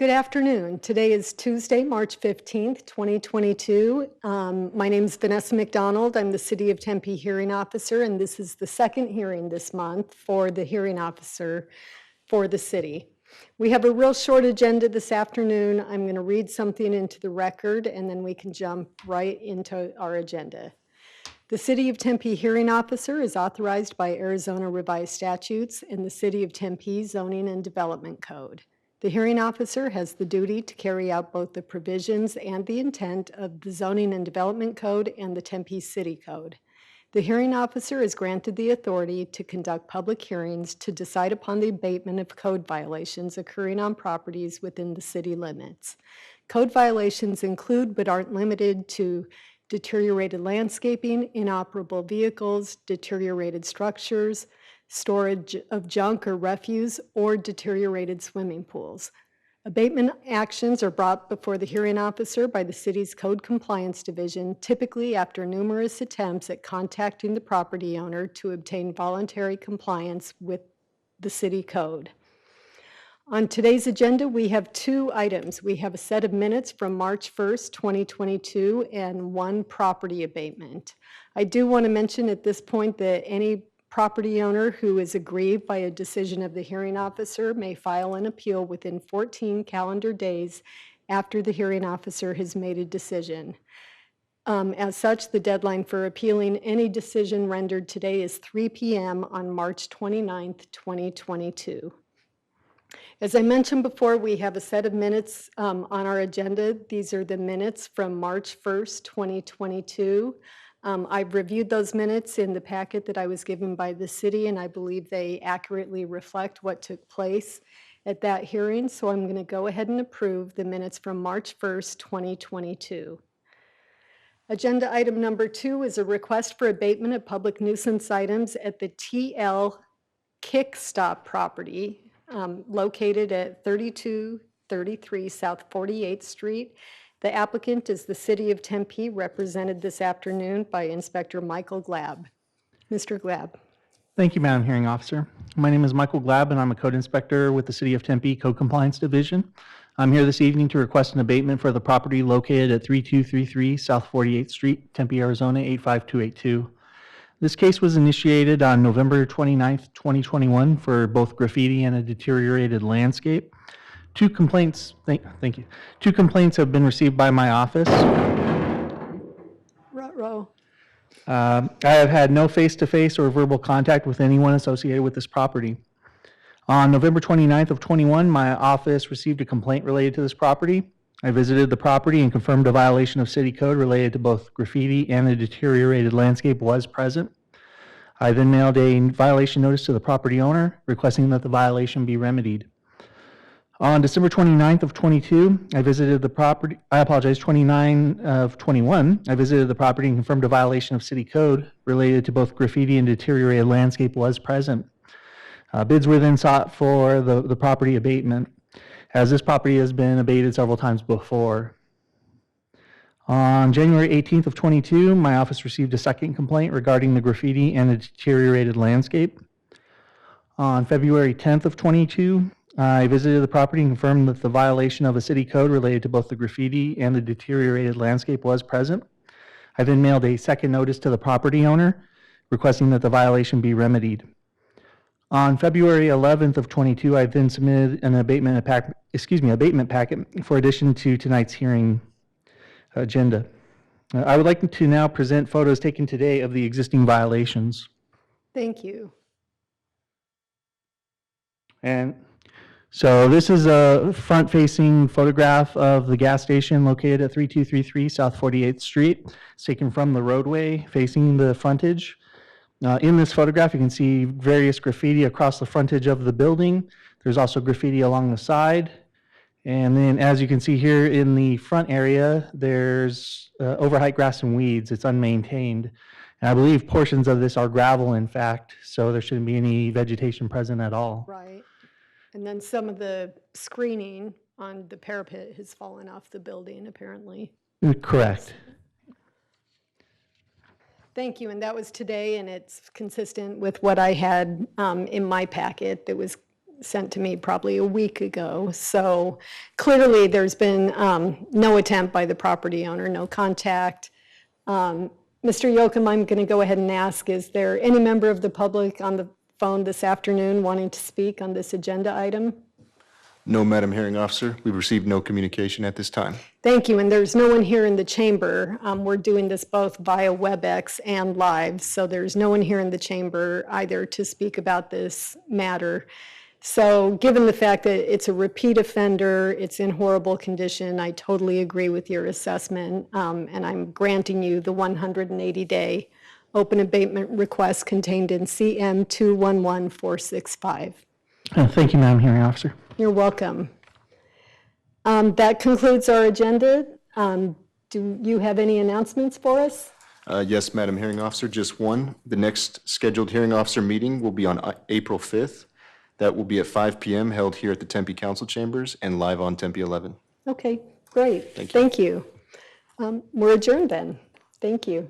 Good afternoon. Today is Tuesday, March 15th, 2022. My name is Vanessa McDonald. I'm the City of Tempe hearing officer, and this is the second hearing this month for the hearing officer for the city. We have a real short agenda this afternoon. I'm going to read something into the record, and then we can jump right into our agenda. The City of Tempe hearing officer is authorized by Arizona Revised Statutes and the City of Tempe Zoning and Development Code. The hearing officer has the duty to carry out both the provisions and the intent of the Zoning and Development Code and the Tempe City Code. The hearing officer is granted the authority to conduct public hearings to decide upon the abatement of code violations occurring on properties within the city limits. Code violations include but aren't limited to deteriorated landscaping, inoperable vehicles, deteriorated structures, storage of junk or refuse, or deteriorated swimming pools. Abatement actions are brought before the hearing officer by the city's Code Compliance Division, typically after numerous attempts at contacting the property owner to obtain voluntary compliance with the city code. On today's agenda, we have two items. We have a set of minutes from March 1st, 2022, and one property abatement. I do want to mention at this point that any property owner who is aggrieved by a decision of the hearing officer may file an appeal within 14 calendar days after the hearing officer has made a decision. As such, the deadline for appealing any decision rendered today is 3 p.m. on March 29th, 2022. As I mentioned before, we have a set of minutes on our agenda. These are the minutes from March 1st, 2022. I've reviewed those minutes in the packet that I was given by the city, and I believe they accurately reflect what took place at that hearing. So I'm going to go ahead and approve the minutes from March 1st, 2022. Agenda item number 2 is a request for abatement of public nuisance items at the TL Kick Stop property located at 3233 South 48th Street. The applicant is the City of Tempe, represented this afternoon by Inspector Michael Glab. Mr. Glab. Thank you, Madam Hearing Officer. My name is Michael Glab, and I'm a code inspector with the City of Tempe Code Compliance Division. I'm here this evening to request an abatement for the property located at 3233 South 48th Street, Tempe, Arizona 85282. This case was initiated on November 29th, 2021 for both graffiti and a deteriorated landscape. Two complaints, thank you. Two complaints have been received by my office. Ruh-roh. I have had no face-to-face or verbal contact with anyone associated with this property. On November 29th of 21, my office received a complaint related to this property. I visited the property and confirmed a violation of city code related to both graffiti and a deteriorated landscape was present. I then mailed a violation notice to the property owner requesting that the violation be remedied. On December 29th of 22, I visited the property, 29 of 21, I visited the property and confirmed a violation of city code related to both graffiti and deteriorated landscape was present. Bids were then sought for the property abatement, as this property has been abated several times before. On January 18th of 22, my office received a second complaint regarding the graffiti and a deteriorated landscape. On February 10th of 22, I visited the property and confirmed that the violation of a city code related to both the graffiti and the deteriorated landscape was present. I then mailed a second notice to the property owner requesting that the violation be remedied. On February 11th of 22, I then submitted an abatement packet for addition to tonight's hearing agenda. I would like to now present photos taken today of the existing violations. Thank you. And so this is a front-facing photograph of the gas station located at 3233 South 48th Street. It's taken from the roadway facing the frontage. In this photograph, you can see various graffiti across the frontage of the building. There's also graffiti along the side. And then as you can see here in the front area, there's overheight grass and weeds. It's unmaintained. And I believe portions of this are gravel, in fact, so there shouldn't be any vegetation present at all. Right. And then some of the screening on the parapet has fallen off the building, apparently. Correct. Thank you, and that was today, and it's consistent with what I had in my packet that was sent to me probably a week ago. So clearly, there's been no attempt by the property owner, no contact. Mr. Yoakum, I'm going to go ahead and ask, is there any member of the public on the phone this afternoon wanting to speak on this agenda item? No, Madam Hearing Officer. We've received no communication at this time. Thank you, and there's no one here in the chamber. We're doing this both via WebEx and live, so there's no one here in the chamber either to speak about this matter. So given the fact that it's a repeat offender, it's in horrible condition, I totally agree with your assessment, and I'm granting you the 180-day open abatement request contained in CM 211465. Thank you, Madam Hearing Officer. You're welcome. That concludes our agenda. Do you have any announcements for us? Yes, Madam Hearing Officer, just one. The next scheduled hearing officer meeting will be on April 5th. That will be at 5 p.m. held here at the Tempe Council Chambers and live on Tempe 11. Okay, great. Thank you. Thank you. We're adjourned then. Thank you.